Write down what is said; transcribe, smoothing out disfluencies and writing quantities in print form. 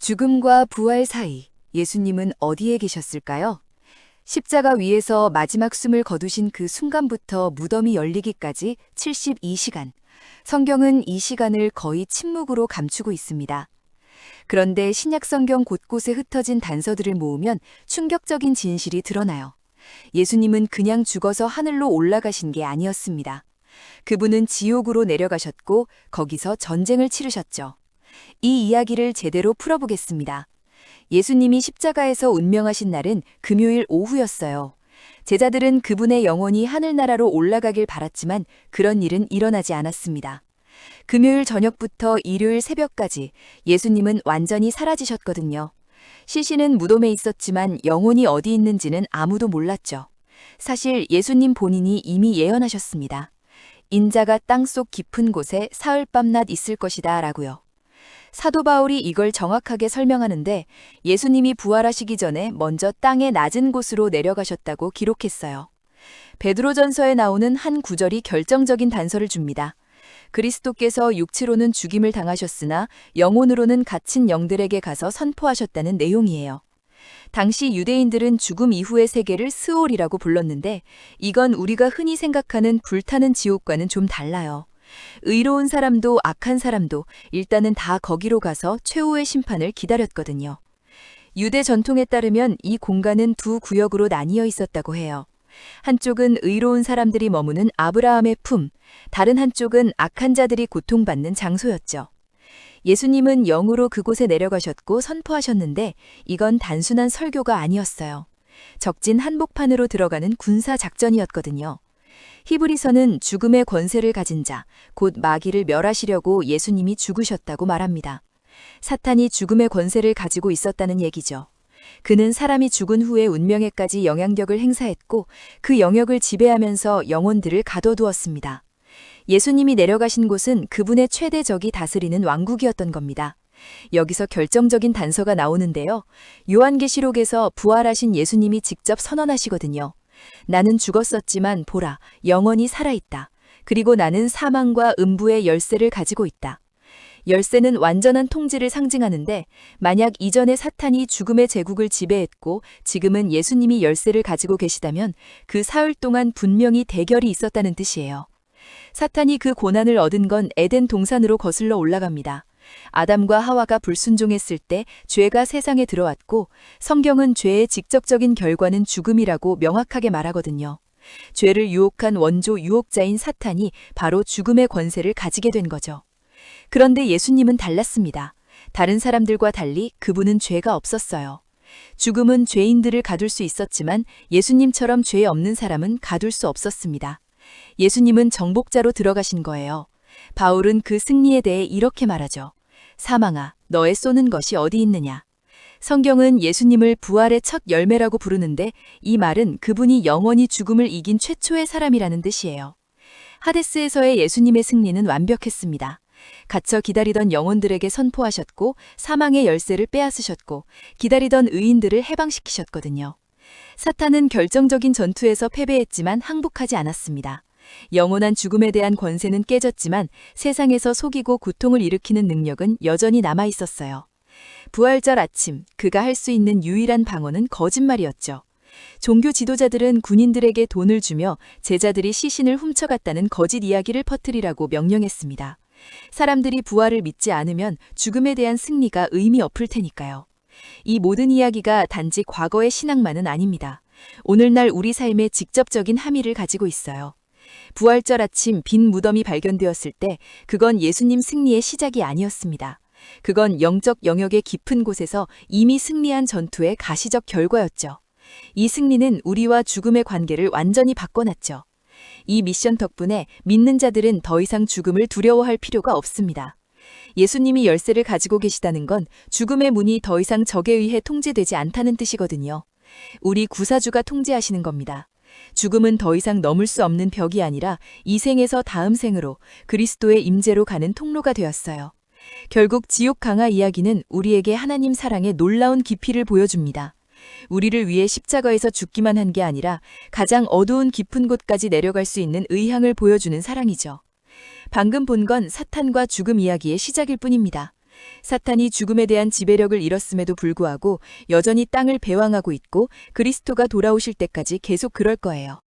죽음과 부활 사이 예수님은 어디에 계셨을까요? 십자가 위에서 마지막 숨을 거두신 그 순간부터 무덤이 열리기까지 72시간. 성경은 이 시간을 거의 침묵으로 감추고 있습니다. 그런데 신약 성경 곳곳에 흩어진 단서들을 모으면 충격적인 진실이 드러나요. 예수님은 그냥 죽어서 하늘로 올라가신 게 아니었습니다. 그분은 지옥으로 내려가셨고 거기서 전쟁을 치르셨죠. 이 이야기를 제대로 풀어보겠습니다. 예수님이 십자가에서 운명하신 날은 금요일 오후였어요. 제자들은 그분의 영혼이 하늘나라로 올라가길 바랐지만 그런 일은 일어나지 않았습니다. 금요일 저녁부터 일요일 새벽까지 예수님은 완전히 사라지셨거든요. 시신은 무덤에 있었지만 영혼이 어디 있는지는 아무도 몰랐죠. 사실 예수님 본인이 이미 예언하셨습니다. 인자가 땅속 깊은 곳에 사흘 밤낮 있을 것이다 라고요. 사도 바울이 이걸 정확하게 설명하는데 예수님이 부활하시기 전에 먼저 땅의 낮은 곳으로 내려가셨다고 기록했어요. 베드로전서에 나오는 한 구절이 결정적인 단서를 줍니다. 그리스도께서 육체로는 죽임을 당하셨으나 영혼으로는 갇힌 영들에게 가서 선포하셨다는 내용이에요. 당시 유대인들은 죽음 이후의 세계를 스올이라고 불렀는데 이건 우리가 흔히 생각하는 불타는 지옥과는 좀 달라요. 의로운 사람도 악한 사람도 일단은 다 거기로 가서 최후의 심판을 기다렸거든요. 유대 전통에 따르면 이 공간은 두 구역으로 나뉘어 있었다고 해요. 한쪽은 의로운 사람들이 머무는 아브라함의 품, 다른 한쪽은 악한 자들이 고통받는 장소였죠. 예수님은 영으로 그곳에 내려가셨고 선포하셨는데 이건 단순한 설교가 아니었어요. 적진 한복판으로 들어가는 군사 작전이었거든요. 히브리서는 죽음의 권세를 가진 자, 곧 마귀를 멸하시려고 예수님이 죽으셨다고 말합니다. 사탄이 죽음의 권세를 가지고 있었다는 얘기죠. 그는 사람이 죽은 후에 운명에까지 영향력을 행사했고 그 영역을 지배하면서 영혼들을 가둬두었습니다. 예수님이 내려가신 곳은 그분의 최대 적이 다스리는 왕국이었던 겁니다. 여기서 결정적인 단서가 나오는데요. 요한계시록에서 부활하신 예수님이 직접 선언하시거든요. 나는 죽었었지만 보라, 영원히 살아있다. 그리고 나는 사망과 음부의 열쇠를 가지고 있다. 열쇠는 완전한 통치를 상징하는데 만약 이전에 사탄이 죽음의 제국을 지배했고 지금은 예수님이 열쇠를 가지고 계시다면 그 사흘 동안 분명히 대결이 있었다는 뜻이에요. 사탄이 그 고난을 얻은 건 에덴 동산으로 거슬러 올라갑니다. 아담과 하와가 불순종했을 때 죄가 세상에 들어왔고 성경은 죄의 직접적인 결과는 죽음이라고 명확하게 말하거든요. 죄를 유혹한 원조 유혹자인 사탄이 바로 죽음의 권세를 가지게 된 거죠. 그런데 예수님은 달랐습니다. 다른 사람들과 달리 그분은 죄가 없었어요. 죽음은 죄인들을 가둘 수 있었지만 예수님처럼 죄 없는 사람은 가둘 수 없었습니다. 예수님은 정복자로 들어가신 거예요. 바울은 그 승리에 대해 이렇게 말하죠. 사망아, 너의 쏘는 것이 어디 있느냐. 성경은 예수님을 부활의 첫 열매라고 부르는데 이 말은 그분이 영원히 죽음을 이긴 최초의 사람이라는 뜻이에요. 하데스에서의 예수님의 승리는 완벽했습니다. 갇혀 기다리던 영혼들에게 선포하셨고 사망의 열쇠를 빼앗으셨고 기다리던 의인들을 해방시키셨거든요. 사탄은 결정적인 전투에서 패배했지만 항복하지 않았습니다. 영원한 죽음에 대한 권세는 깨졌지만 세상에서 속이고 고통을 일으키는 능력은 여전히 남아 있었어요. 부활절 아침, 그가 할 수 있는 유일한 방어는 거짓말이었죠. 종교 지도자들은 군인들에게 돈을 주며 제자들이 시신을 훔쳐갔다는 거짓 이야기를 퍼뜨리라고 명령했습니다. 사람들이 부활을 믿지 않으면 죽음에 대한 승리가 의미 없을 테니까요. 이 모든 이야기가 단지 과거의 신앙만은 아닙니다. 오늘날 우리 삶에 직접적인 함의를 가지고 있어요. 부활절 아침 빈 무덤이 발견되었을 때 그건 예수님 승리의 시작이 아니었습니다. 그건 영적 영역의 깊은 곳에서 이미 승리한 전투의 가시적 결과였죠. 이 승리는 우리와 죽음의 관계를 완전히 바꿔놨죠. 이 미션 덕분에 믿는 자들은 더 이상 죽음을 두려워할 필요가 없습니다. 예수님이 열쇠를 가지고 계시다는 건 죽음의 문이 더 이상 적에 의해 통제되지 않다는 뜻이거든요. 우리 구사주가 통제하시는 겁니다. 죽음은 더 이상 넘을 수 없는 벽이 아니라 이 생에서 다음 생으로 그리스도의 임재로 가는 통로가 되었어요. 결국 지옥 강화 이야기는 우리에게 하나님 사랑의 놀라운 깊이를 보여줍니다. 우리를 위해 십자가에서 죽기만 한 게 아니라 가장 어두운 깊은 곳까지 내려갈 수 있는 의향을 보여주는 사랑이죠. 방금 본 건 사탄과 죽음 이야기의 시작일 뿐입니다. 사탄이 죽음에 대한 지배력을 잃었음에도 불구하고 여전히 땅을 배왕하고 있고 그리스도가 돌아오실 때까지 계속 그럴 거예요.